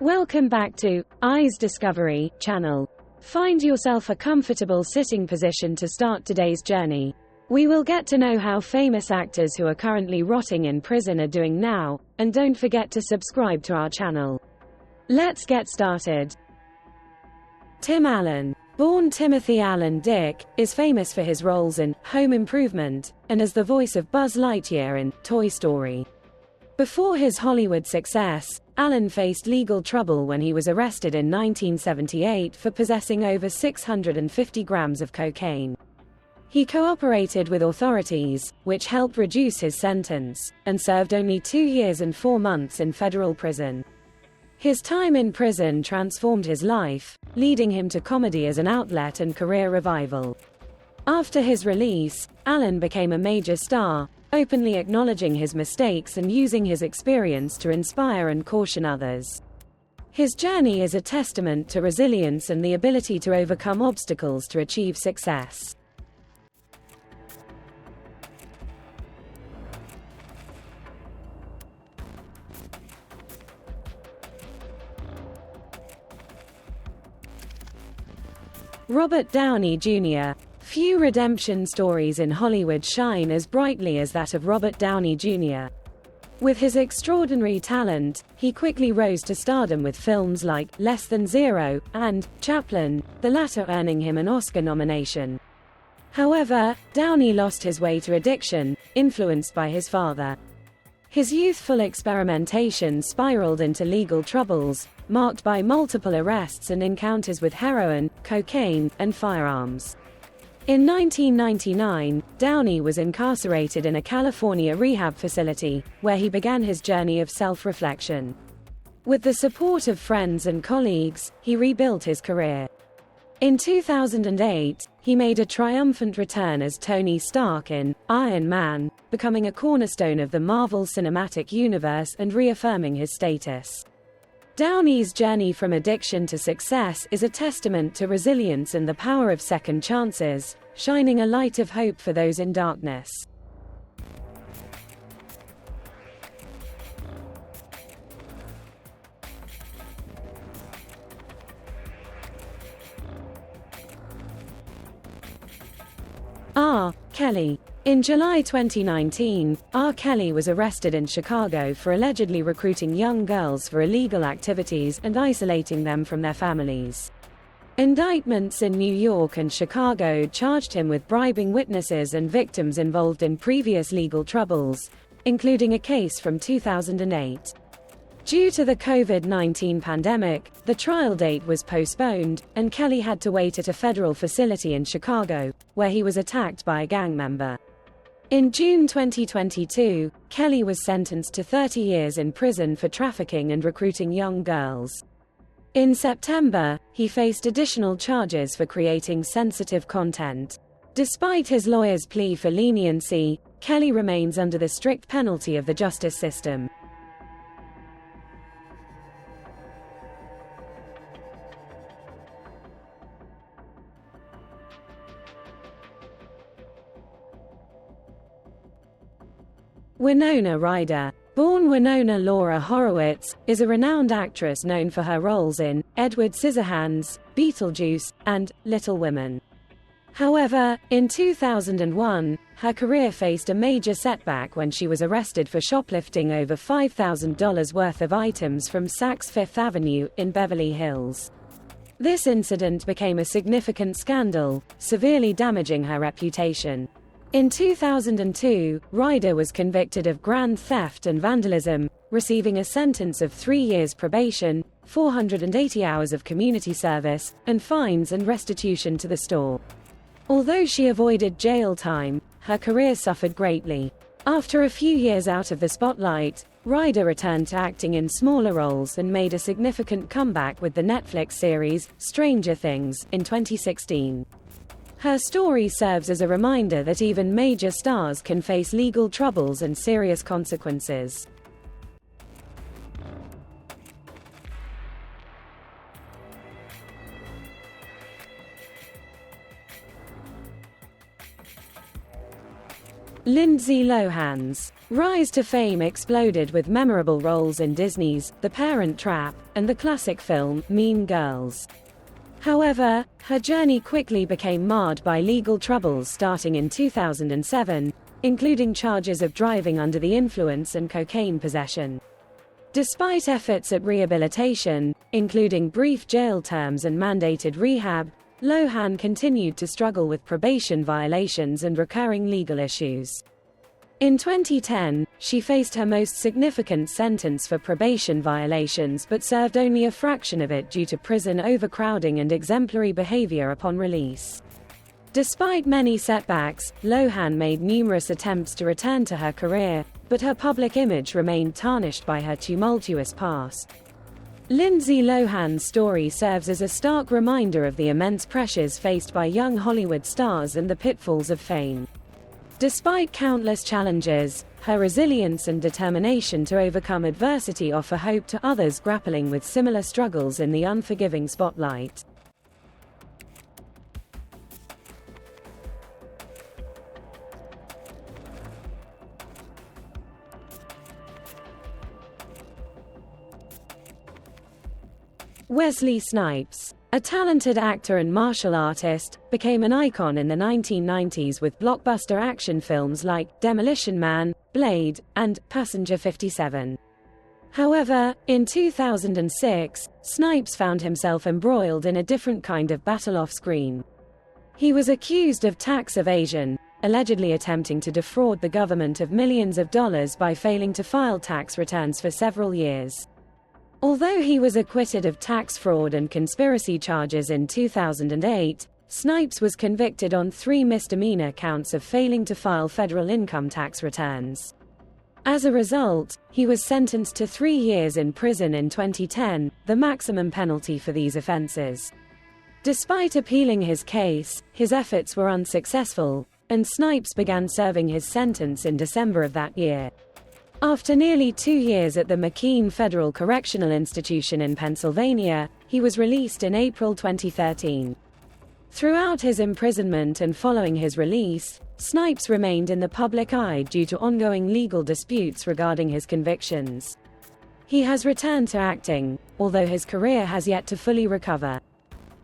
Welcome back to Eyes Discovery channel. Find yourself a comfortable sitting position to start today's journey. We will get to know how famous actors who are currently rotting in prison are doing now, and don't forget to subscribe to our channel. Let's get started. Tim Allen, born Timothy Allen Dick, is famous for his roles in Home Improvement, and as the voice of Buzz Lightyear in Toy Story. Before his Hollywood success, Allen faced legal trouble when he was arrested in 1978 for possessing over 650 grams of cocaine. He cooperated with authorities, which helped reduce his sentence, and served only 2 years and 4 months in federal prison. His time in prison transformed his life, leading him to comedy as an outlet and career revival. After his release, Allen became a major star, openly acknowledging his mistakes and using his experience to inspire and caution others. His journey is a testament to resilience and the ability to overcome obstacles to achieve success. Robert Downey Jr. Few redemption stories in Hollywood shine as brightly as that of Robert Downey Jr. With his extraordinary talent, he quickly rose to stardom with films like Less Than Zero and Chaplin, the latter earning him an Oscar nomination. However, Downey lost his way to addiction, influenced by his father. His youthful experimentation spiraled into legal troubles, marked by multiple arrests and encounters with heroin, cocaine, and firearms. In 1999, Downey was incarcerated in a California rehab facility, where he began his journey of self-reflection. With the support of friends and colleagues, he rebuilt his career. In 2008, he made a triumphant return as Tony Stark in Iron Man, becoming a cornerstone of the Marvel Cinematic Universe and reaffirming his status. Downey's journey from addiction to success is a testament to resilience and the power of second chances, shining a light of hope for those in darkness. R. Kelly. In July 2019, R. Kelly was arrested in Chicago for allegedly recruiting young girls for illegal activities and isolating them from their families. Indictments in New York and Chicago charged him with bribing witnesses and victims involved in previous legal troubles, including a case from 2008. Due to the COVID-19 pandemic, the trial date was postponed, and Kelly had to wait at a federal facility in Chicago, where he was attacked by a gang member. In June 2022, Kelly was sentenced to 30 years in prison for trafficking and recruiting young girls. In September, he faced additional charges for creating sensitive content. Despite his lawyer's plea for leniency, Kelly remains under the strict penalty of the justice system. Winona Ryder, born Winona Laura Horowitz, is a renowned actress known for her roles in Edward Scissorhands, Beetlejuice, and Little Women. However, in 2001, her career faced a major setback when she was arrested for shoplifting over $5,000 worth of items from Saks Fifth Avenue in Beverly Hills. This incident became a significant scandal, severely damaging her reputation. In 2002, Ryder was convicted of grand theft and vandalism, receiving a sentence of 3 years probation, 480 hours of community service, and fines and restitution to the store. Although she avoided jail time, her career suffered greatly. After a few years out of the spotlight, Ryder returned to acting in smaller roles and made a significant comeback with the Netflix series, Stranger Things, in 2016. Her story serves as a reminder that even major stars can face legal troubles and serious consequences. Lindsay Lohan's rise to fame exploded with memorable roles in Disney's The Parent Trap and the classic film Mean Girls. However, her journey quickly became marred by legal troubles starting in 2007, including charges of driving under the influence and cocaine possession. Despite efforts at rehabilitation, including brief jail terms and mandated rehab, Lohan continued to struggle with probation violations and recurring legal issues. In 2010, she faced her most significant sentence for probation violations but served only a fraction of it due to prison overcrowding and exemplary behavior upon release. Despite many setbacks, Lohan made numerous attempts to return to her career, but her public image remained tarnished by her tumultuous past. Lindsay Lohan's story serves as a stark reminder of the immense pressures faced by young Hollywood stars and the pitfalls of fame. Despite countless challenges, her resilience and determination to overcome adversity offer hope to others grappling with similar struggles in the unforgiving spotlight. Wesley Snipes, a talented actor and martial artist, became an icon in the 1990s with blockbuster action films like Demolition Man, Blade, and Passenger 57. However, in 2006, Snipes found himself embroiled in a different kind of battle off-screen. He was accused of tax evasion, allegedly attempting to defraud the government of millions of dollars by failing to file tax returns for several years. Although he was acquitted of tax fraud and conspiracy charges in 2008, Snipes was convicted on 3 misdemeanor counts of failing to file federal income tax returns. As a result, he was sentenced to 3 years in prison in 2010, the maximum penalty for these offenses. Despite appealing his case, his efforts were unsuccessful, and Snipes began serving his sentence in December of that year. After nearly 2 years at the McKean Federal Correctional Institution in Pennsylvania, he was released in April 2013. Throughout his imprisonment and following his release, Snipes remained in the public eye due to ongoing legal disputes regarding his convictions. He has returned to acting, although his career has yet to fully recover.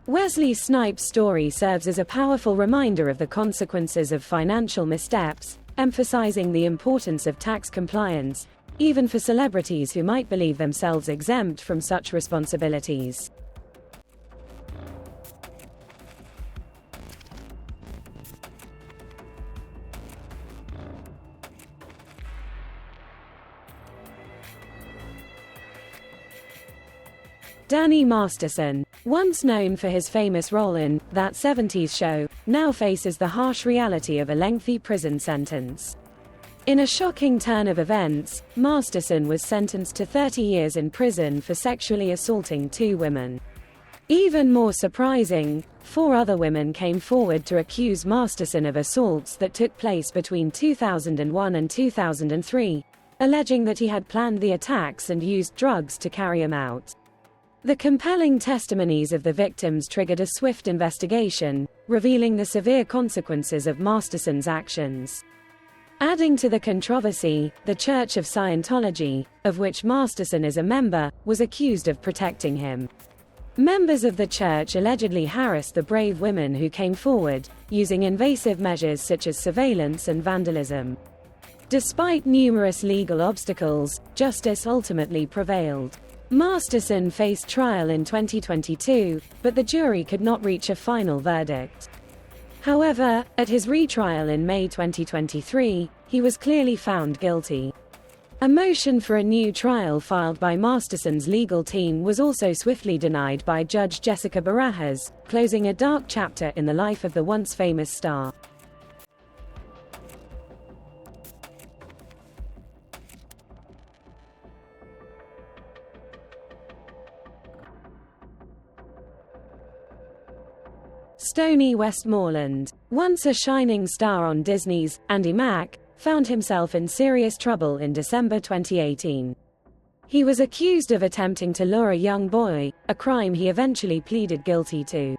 Wesley Snipes' story serves as a powerful reminder of the consequences of financial missteps, emphasizing the importance of tax compliance, even for celebrities who might believe themselves exempt from such responsibilities. Danny Masterson, once known for his famous role in That 70s Show, now faces the harsh reality of a lengthy prison sentence. In a shocking turn of events, Masterson was sentenced to 30 years in prison for sexually assaulting 2 women. Even more surprising, 4 other women came forward to accuse Masterson of assaults that took place between 2001 and 2003, alleging that he had planned the attacks and used drugs to carry them out. The compelling testimonies of the victims triggered a swift investigation, revealing the severe consequences of Masterson's actions. Adding to the controversy, the Church of Scientology, of which Masterson is a member, was accused of protecting him. Members of the church allegedly harassed the brave women who came forward, using invasive measures such as surveillance and vandalism. Despite numerous legal obstacles, justice ultimately prevailed. Masterson faced trial in 2022, but the jury could not reach a final verdict. However, at his retrial in May 2023, he was clearly found guilty. A motion for a new trial filed by Masterson's legal team was also swiftly denied by Judge Jessica Barajas, closing a dark chapter in the life of the once famous star. Stony Westland, once a shining star on Disney's Andy Mack, found himself in serious trouble in December 2018. He was accused of attempting to lure a young boy, a crime he eventually pleaded guilty to.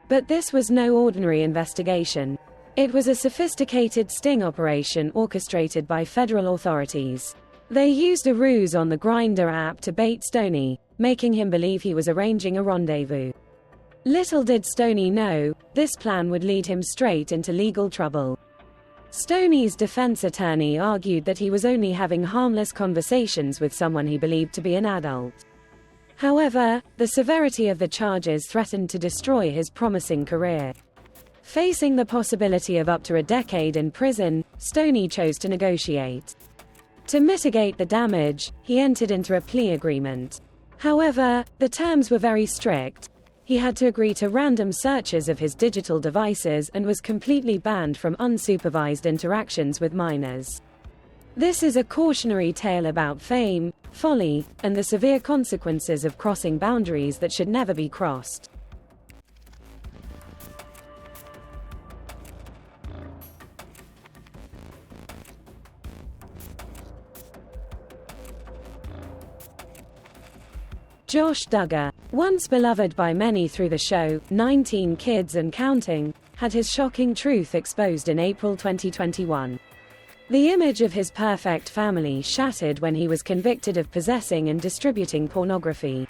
But this was no ordinary investigation. It was a sophisticated sting operation orchestrated by federal authorities. They used a ruse on the Grindr app to bait Stony, making him believe he was arranging a rendezvous. Little did Stony know, this plan would lead him straight into legal trouble. Stony's defense attorney argued that he was only having harmless conversations with someone he believed to be an adult. However, the severity of the charges threatened to destroy his promising career. Facing the possibility of up to a decade in prison, Stony chose to negotiate. To mitigate the damage, he entered into a plea agreement. However, the terms were very strict. He had to agree to random searches of his digital devices and was completely banned from unsupervised interactions with minors. This is a cautionary tale about fame, folly, and the severe consequences of crossing boundaries that should never be crossed. Josh Duggar, once beloved by many through the show, 19 Kids and Counting, had his shocking truth exposed in April 2021. The image of his perfect family shattered when he was convicted of possessing and distributing pornography.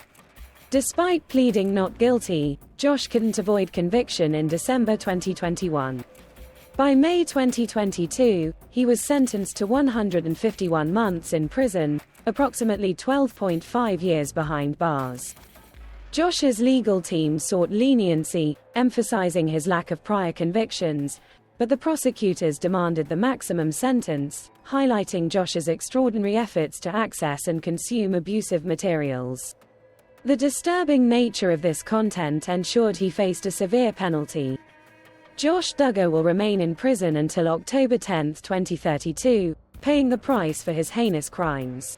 Despite pleading not guilty, Josh couldn't avoid conviction in December 2021. By May 2022, he was sentenced to 151 months in prison, approximately 12.5 years behind bars. Josh's legal team sought leniency, emphasizing his lack of prior convictions, but the prosecutors demanded the maximum sentence, highlighting Josh's extraordinary efforts to access and consume abusive materials. The disturbing nature of this content ensured he faced a severe penalty. Josh Duggar will remain in prison until October 10, 2032, paying the price for his heinous crimes.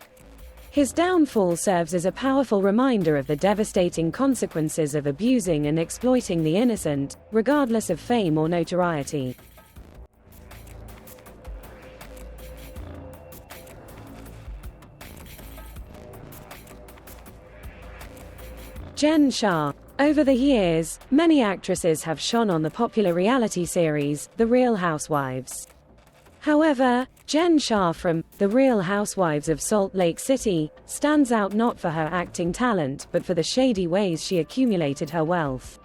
His downfall serves as a powerful reminder of the devastating consequences of abusing and exploiting the innocent, regardless of fame or notoriety. Jen Shah. Over the years, many actresses have shone on the popular reality series, The Real Housewives. However, Jen Shah from The Real Housewives of Salt Lake City stands out not for her acting talent but for the shady ways she accumulated her wealth.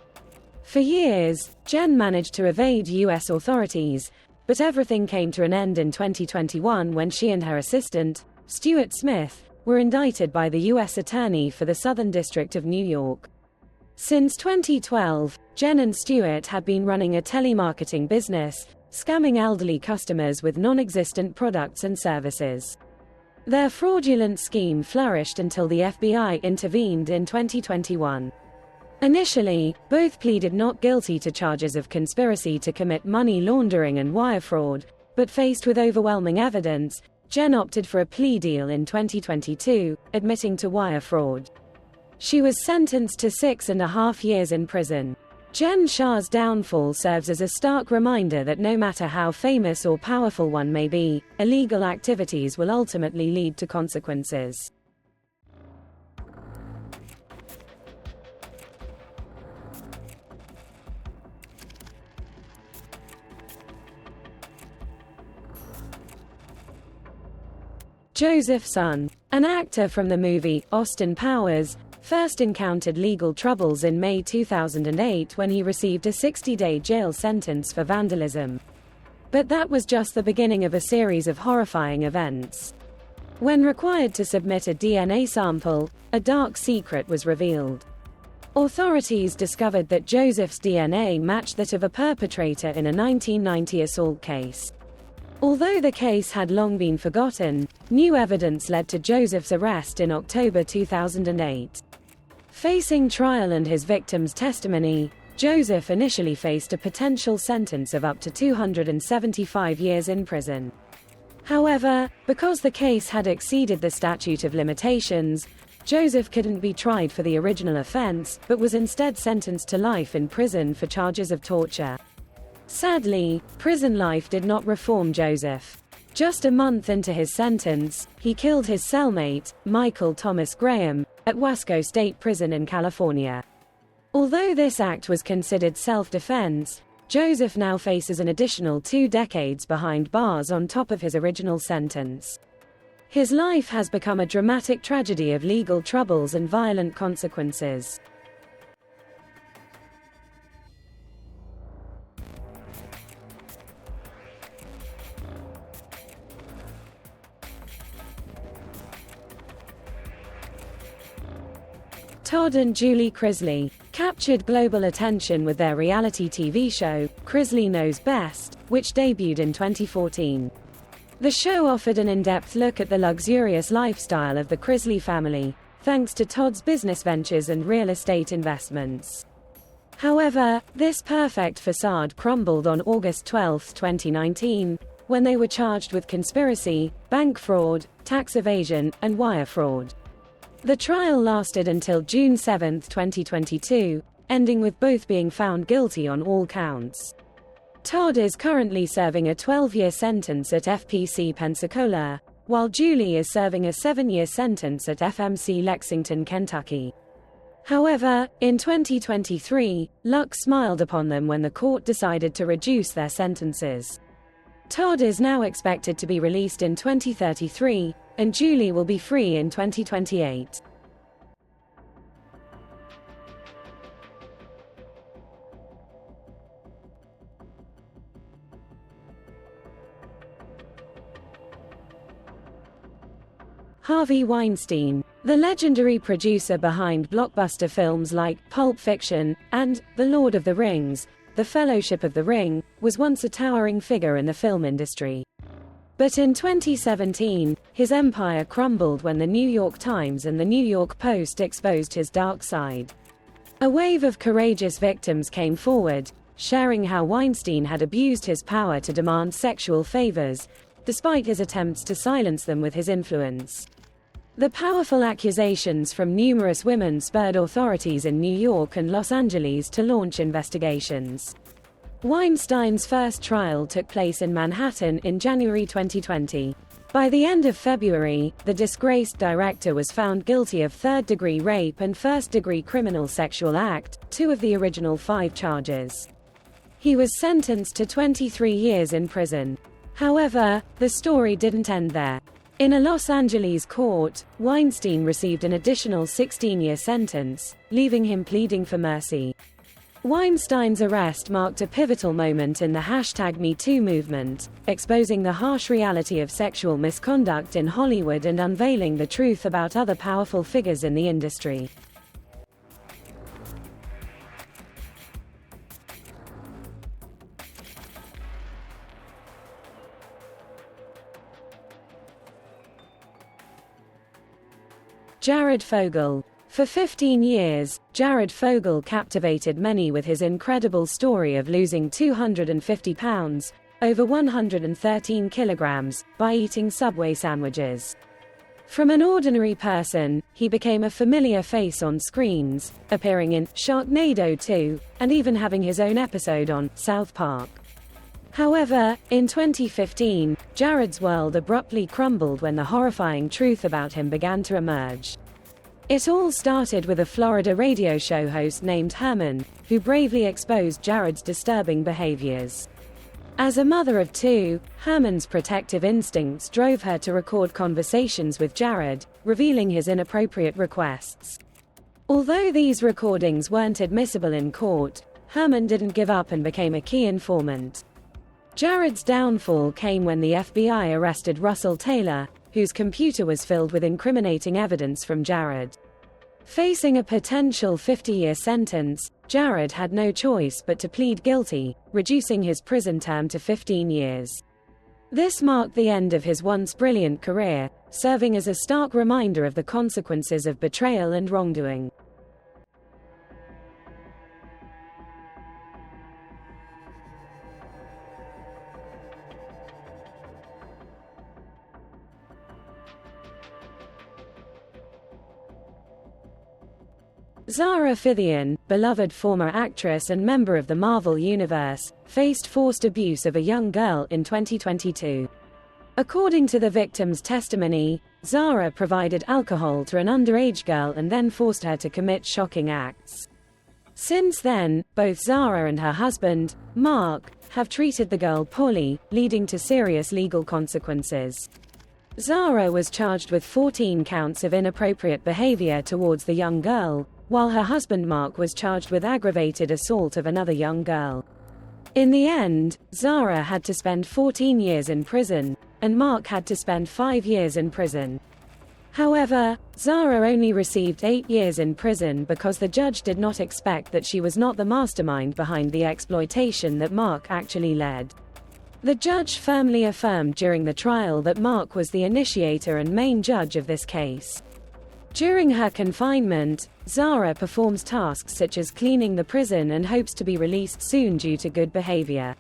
For years, Jen managed to evade U.S. authorities, but everything came to an end in 2021 when she and her assistant, Stuart Smith, were indicted by the U.S. Attorney for the Southern District of New York. Since 2012, Jen and Stuart had been running a telemarketing business, scamming elderly customers with non-existent products and services. Their fraudulent scheme flourished until the FBI intervened in 2021. Initially, both pleaded not guilty to charges of conspiracy to commit money laundering and wire fraud, but faced with overwhelming evidence, Jen opted for a plea deal in 2022, admitting to wire fraud. She was sentenced to 6.5 years in prison. Jen Shah's downfall serves as a stark reminder that no matter how famous or powerful one may be, illegal activities will ultimately lead to consequences. Joseph Son, an actor from the movie Austin Powers, first encountered legal troubles in May 2008 when he received a 60-day jail sentence for vandalism. But that was just the beginning of a series of horrifying events. When required to submit a DNA sample, a dark secret was revealed. Authorities discovered that Joseph's DNA matched that of a perpetrator in a 1990 assault case. Although the case had long been forgotten, new evidence led to Joseph's arrest in October 2008. Facing trial and his victim's testimony, Joseph initially faced a potential sentence of up to 275 years in prison. However, because the case had exceeded the statute of limitations, Joseph couldn't be tried for the original offense, but was instead sentenced to life in prison for charges of torture. Sadly, prison life did not reform Joseph. Just a month into his sentence, he killed his cellmate, Michael Thomas Graham, at Wasco State Prison in California. Although this act was considered self-defense, Joseph now faces an additional 2 decades behind bars on top of his original sentence. His life has become a dramatic tragedy of legal troubles and violent consequences. Todd and Julie Chrisley captured global attention with their reality TV show, Chrisley Knows Best, which debuted in 2014. The show offered an in-depth look at the luxurious lifestyle of the Chrisley family, thanks to Todd's business ventures and real estate investments. However, this perfect facade crumbled on August 12, 2019, when they were charged with conspiracy, bank fraud, tax evasion, and wire fraud. The trial lasted until June 7, 2022, ending with both being found guilty on all counts. Todd is currently serving a 12-year sentence at FPC Pensacola, while Julie is serving a 7-year sentence at FMC Lexington, Kentucky. However, in 2023, luck smiled upon them when the court decided to reduce their sentences. Todd is now expected to be released in 2033, and Julie will be free in 2028. Harvey Weinstein, the legendary producer behind blockbuster films like Pulp Fiction and The Lord of the Rings, The Fellowship of the Ring, was once a towering figure in the film industry. But in 2017, his empire crumbled when the New York Times and the New York Post exposed his dark side. A wave of courageous victims came forward, sharing how Weinstein had abused his power to demand sexual favors, despite his attempts to silence them with his influence. The powerful accusations from numerous women spurred authorities in New York and Los Angeles to launch investigations. Weinstein's first trial took place in Manhattan in January 2020. By the end of February, the disgraced director was found guilty of third-degree rape and first-degree criminal sexual act, 2 of the original 5 charges. He was sentenced to 23 years in prison. However, the story didn't end there. In a Los Angeles court, Weinstein received an additional 16-year sentence, leaving him pleading for mercy. Weinstein's arrest marked a pivotal moment in the #MeToo movement, exposing the harsh reality of sexual misconduct in Hollywood and unveiling the truth about other powerful figures in the industry. Jared Fogle. For 15 years, Jared Fogle captivated many with his incredible story of losing 250 pounds, over 113 kilograms, by eating Subway sandwiches. From an ordinary person, he became a familiar face on screens, appearing in Sharknado 2, and even having his own episode on South Park. However, in 2015, Jared's world abruptly crumbled when the horrifying truth about him began to emerge. It all started with a Florida radio show host named Herman, who bravely exposed Jared's disturbing behaviors. As a mother of 2, Herman's protective instincts drove her to record conversations with Jared, revealing his inappropriate requests. Although these recordings weren't admissible in court, Herman didn't give up and became a key informant. Jared's downfall came when the FBI arrested Russell Taylor, whose computer was filled with incriminating evidence from Jared. Facing a potential 50-year sentence, Jared had no choice but to plead guilty, reducing his prison term to 15 years. This marked the end of his once brilliant career, serving as a stark reminder of the consequences of betrayal and wrongdoing. Zara Fain, beloved former actress and member of the Marvel Universe, faced forced abuse of a young girl in 2022. According to the victim's testimony, Zara provided alcohol to an underage girl and then forced her to commit shocking acts. Since then, both Zara and her husband, Mark, have treated the girl poorly, leading to serious legal consequences. Zara was charged with 14 counts of inappropriate behavior towards the young girl, while her husband Mark was charged with aggravated assault of another young girl. In the end, Zara had to spend 14 years in prison, and Mark had to spend 5 years in prison. However, Zara only received 8 years in prison because the judge did not expect that she was not the mastermind behind the exploitation that Mark actually led. The judge firmly affirmed during the trial that Mark was the initiator and main judge of this case. During her confinement, Zara performs tasks such as cleaning the prison and hopes to be released soon due to good behavior.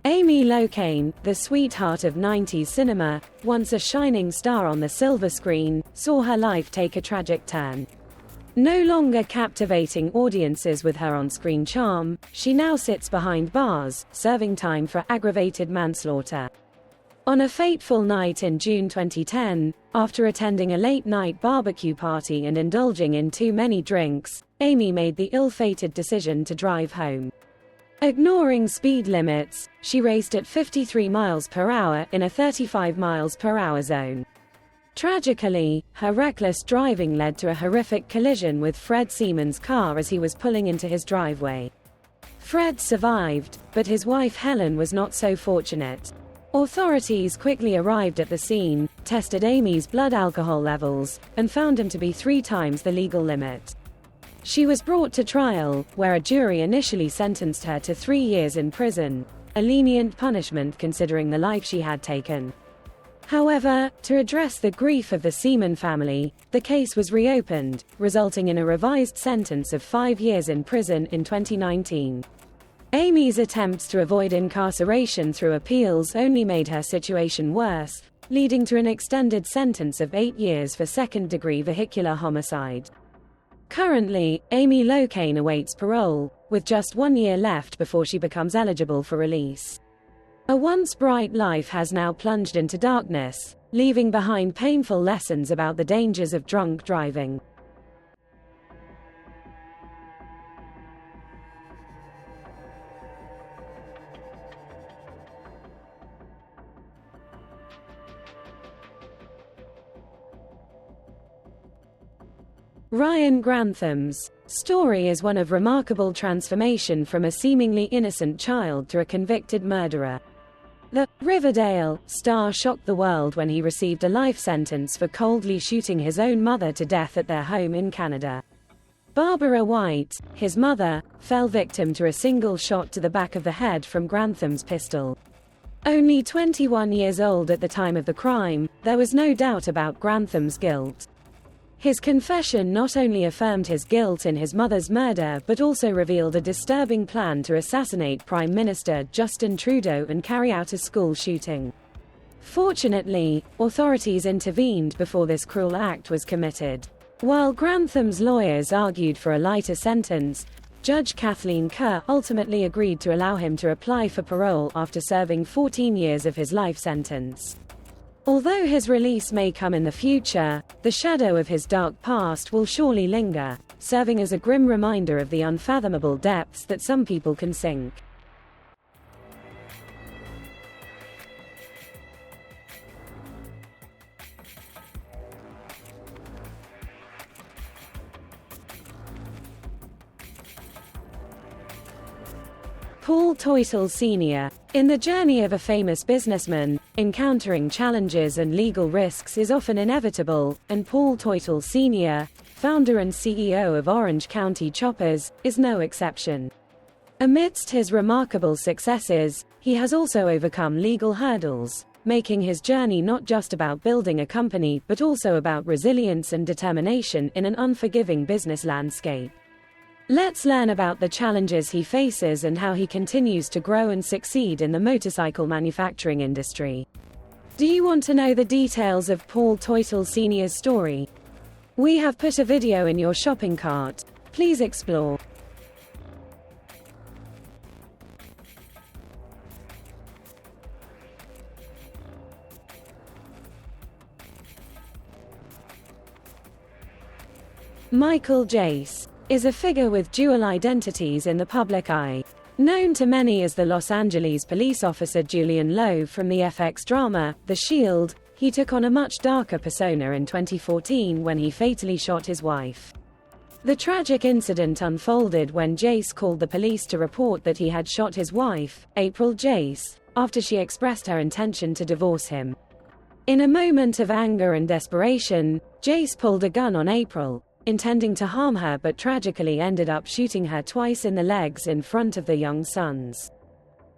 Amy Locane, the sweetheart of 90s cinema, once a shining star on the silver screen, saw her life take a tragic turn. No longer captivating audiences with her on-screen charm, she now sits behind bars, serving time for aggravated manslaughter. On a fateful night in June 2010, after attending a late-night barbecue party and indulging in too many drinks, Amy made the ill-fated decision to drive home. Ignoring speed limits, she raced at 53 miles per hour in a 35 miles per hour zone. Tragically, her reckless driving led to a horrific collision with Fred Seaman's car as he was pulling into his driveway. Fred survived, but his wife Helen was not so fortunate. Authorities quickly arrived at the scene, tested Amy's blood alcohol levels, and found him to be 3 times the legal limit. She was brought to trial, where a jury initially sentenced her to 3 years in prison, a lenient punishment considering the life she had taken. However, to address the grief of the Seaman family, the case was reopened, resulting in a revised sentence of 5 years in prison in 2019. Amy's attempts to avoid incarceration through appeals only made her situation worse, leading to an extended sentence of 8 years for second-degree vehicular homicide. Currently, Amy Locane awaits parole, with just 1 year left before she becomes eligible for release. A once bright life has now plunged into darkness, leaving behind painful lessons about the dangers of drunk driving. Ryan Grantham's story is one of remarkable transformation from a seemingly innocent child to a convicted murderer. The Riverdale star shocked the world when he received a life sentence for coldly shooting his own mother to death at their home in Canada. Barbara White, his mother, fell victim to a single shot to the back of the head from Grantham's pistol. Only 21 years old at the time of the crime, there was no doubt about Grantham's guilt. His confession not only affirmed his guilt in his mother's murder but also revealed a disturbing plan to assassinate Prime Minister Justin Trudeau and carry out a school shooting. Fortunately, authorities intervened before this cruel act was committed. While Grantham's lawyers argued for a lighter sentence, Judge Kathleen Kerr ultimately agreed to allow him to apply for parole after serving 14 years of his life sentence. Although his release may come in the future, the shadow of his dark past will surely linger, serving as a grim reminder of the unfathomable depths that some people can sink. Paul Teutul Sr. In the journey of a famous businessman, encountering challenges and legal risks is often inevitable, and Paul Teutul Sr., founder and CEO of Orange County Choppers, is no exception. Amidst his remarkable successes, he has also overcome legal hurdles, making his journey not just about building a company but also about resilience and determination in an unforgiving business landscape. Let's learn about the challenges he faces and how he continues to grow and succeed in the motorcycle manufacturing industry. Do you want to know the details of Paul Teutul Sr.'s story? We have put a video in your shopping cart. Please explore. Michael Jace is a figure with dual identities in the public eye. Known to many as the Los Angeles police officer Julian Lowe from the FX drama, The Shield, he took on a much darker persona in 2014 when he fatally shot his wife. The tragic incident unfolded when Jace called the police to report that he had shot his wife, April Jace, after she expressed her intention to divorce him. In a moment of anger and desperation, Jace pulled a gun on April, intending to harm her but tragically ended up shooting her twice in the legs in front of their young sons.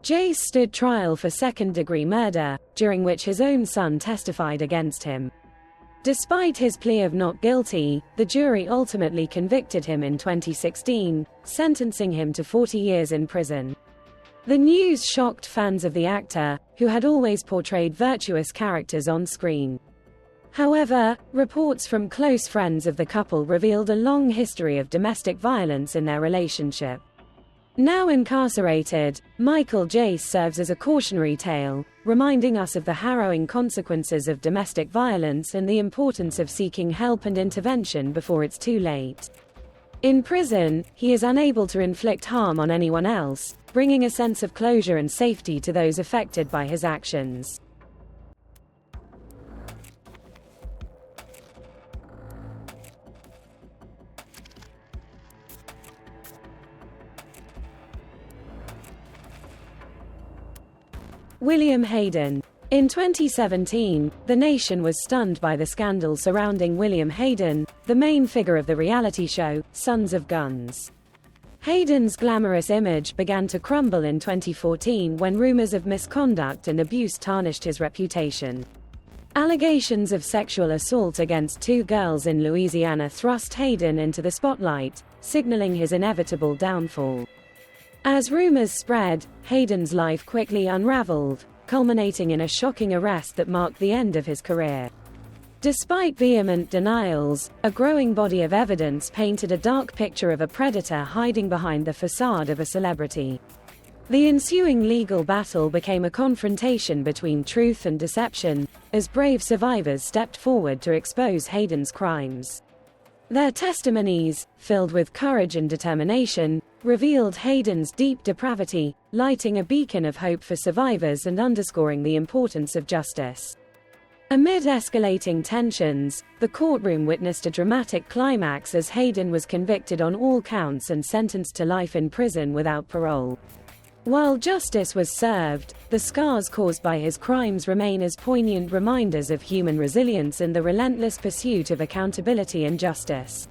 Jace stood trial for second-degree murder, during which his own son testified against him. Despite his plea of not guilty, the jury ultimately convicted him in 2016, sentencing him to 40 years in prison. The news shocked fans of the actor, who had always portrayed virtuous characters on screen. However, reports from close friends of the couple revealed a long history of domestic violence in their relationship. Now incarcerated, Michael Jace serves as a cautionary tale, reminding us of the harrowing consequences of domestic violence and the importance of seeking help and intervention before it's too late. In prison, he is unable to inflict harm on anyone else, bringing a sense of closure and safety to those affected by his actions. William Hayden. In 2017, the nation was stunned by the scandal surrounding William Hayden, the main figure of the reality show, Sons of Guns. Hayden's glamorous image began to crumble in 2014 when rumors of misconduct and abuse tarnished his reputation. Allegations of sexual assault against two girls in Louisiana thrust Hayden into the spotlight, signaling his inevitable downfall. As rumors spread, Hayden's life quickly unraveled, culminating in a shocking arrest that marked the end of his career. Despite vehement denials, a growing body of evidence painted a dark picture of a predator hiding behind the facade of a celebrity. The ensuing legal battle became a confrontation between truth and deception, as brave survivors stepped forward to expose Hayden's crimes. Their testimonies, filled with courage and determination, revealed Hayden's deep depravity, lighting a beacon of hope for survivors and underscoring the importance of justice. Amid escalating tensions, the courtroom witnessed a dramatic climax as Hayden was convicted on all counts and sentenced to life in prison without parole. While justice was served, the scars caused by his crimes remain as poignant reminders of human resilience and the relentless pursuit of accountability and justice.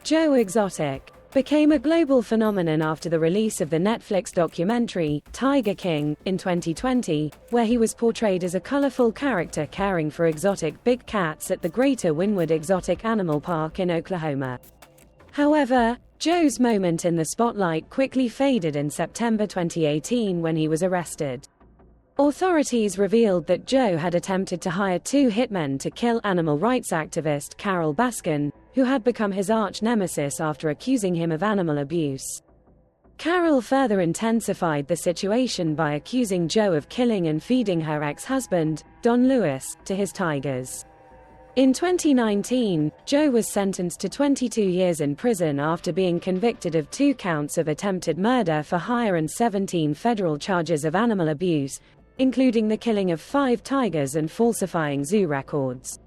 Joe Exotic became a global phenomenon after the release of the Netflix documentary, Tiger King, in 2020, where he was portrayed as a colorful character caring for exotic big cats at the Greater Wynwood Exotic Animal Park in Oklahoma. However, Joe's moment in the spotlight quickly faded in September 2018 when he was arrested. Authorities revealed that Joe had attempted to hire two hitmen to kill animal rights activist Carol Baskin, who had become his arch-nemesis after accusing him of animal abuse. Carol further intensified the situation by accusing Joe of killing and feeding her ex-husband, Don Lewis, to his tigers. In 2019, Joe was sentenced to 22 years in prison after being convicted of 2 counts of attempted murder for hire and 17 federal charges of animal abuse, including the killing of 5 tigers and falsifying zoo records.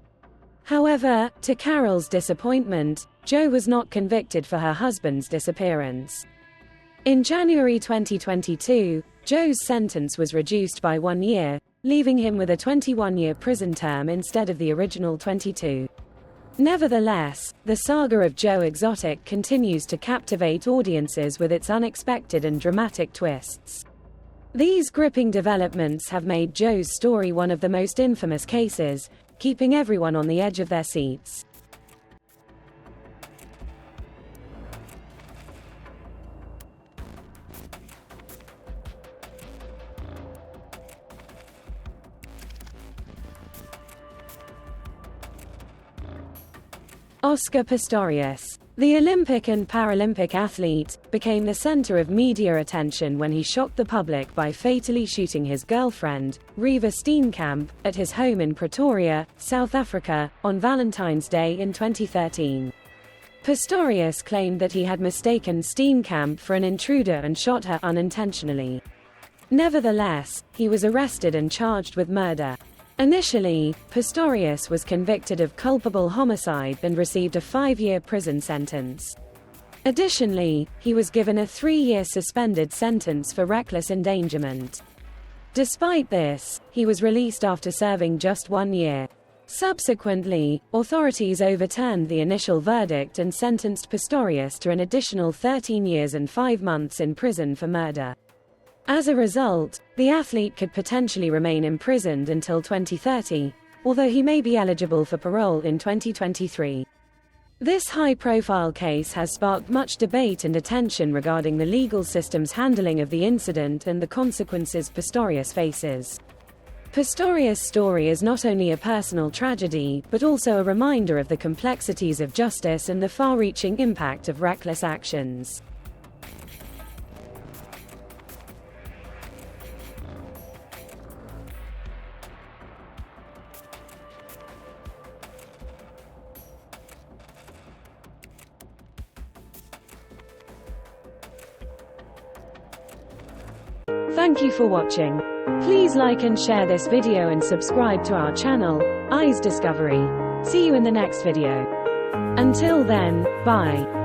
However, to Carol's disappointment, Joe was not convicted for her husband's disappearance. In January 2022, Joe's sentence was reduced by 1 year, leaving him with a 21-year prison term instead of the original 22. Nevertheless, the saga of Joe Exotic continues to captivate audiences with its unexpected and dramatic twists. These gripping developments have made Joe's story one of the most infamous cases, keeping everyone on the edge of their seats. Oscar Pistorius. The Olympic and Paralympic athlete became the center of media attention when he shocked the public by fatally shooting his girlfriend, Reeva Steenkamp, at his home in Pretoria, South Africa, on Valentine's Day in 2013. Pistorius claimed that he had mistaken Steenkamp for an intruder and shot her unintentionally. Nevertheless, he was arrested and charged with murder. Initially, Pistorius was convicted of culpable homicide and received a 5-year prison sentence. Additionally, he was given a 3-year suspended sentence for reckless endangerment. Despite this, he was released after serving just 1 year. Subsequently, authorities overturned the initial verdict and sentenced Pistorius to an additional 13 years and 5 months in prison for murder. As a result, the athlete could potentially remain imprisoned until 2030, although he may be eligible for parole in 2023. This high-profile case has sparked much debate and attention regarding the legal system's handling of the incident and the consequences Pistorius faces. Pistorius' story is not only a personal tragedy, but also a reminder of the complexities of justice and the far-reaching impact of reckless actions. Thank you for watching. Please like and share this video and subscribe to our channel, Eyes Discovery. See you in the next video. Until then, bye.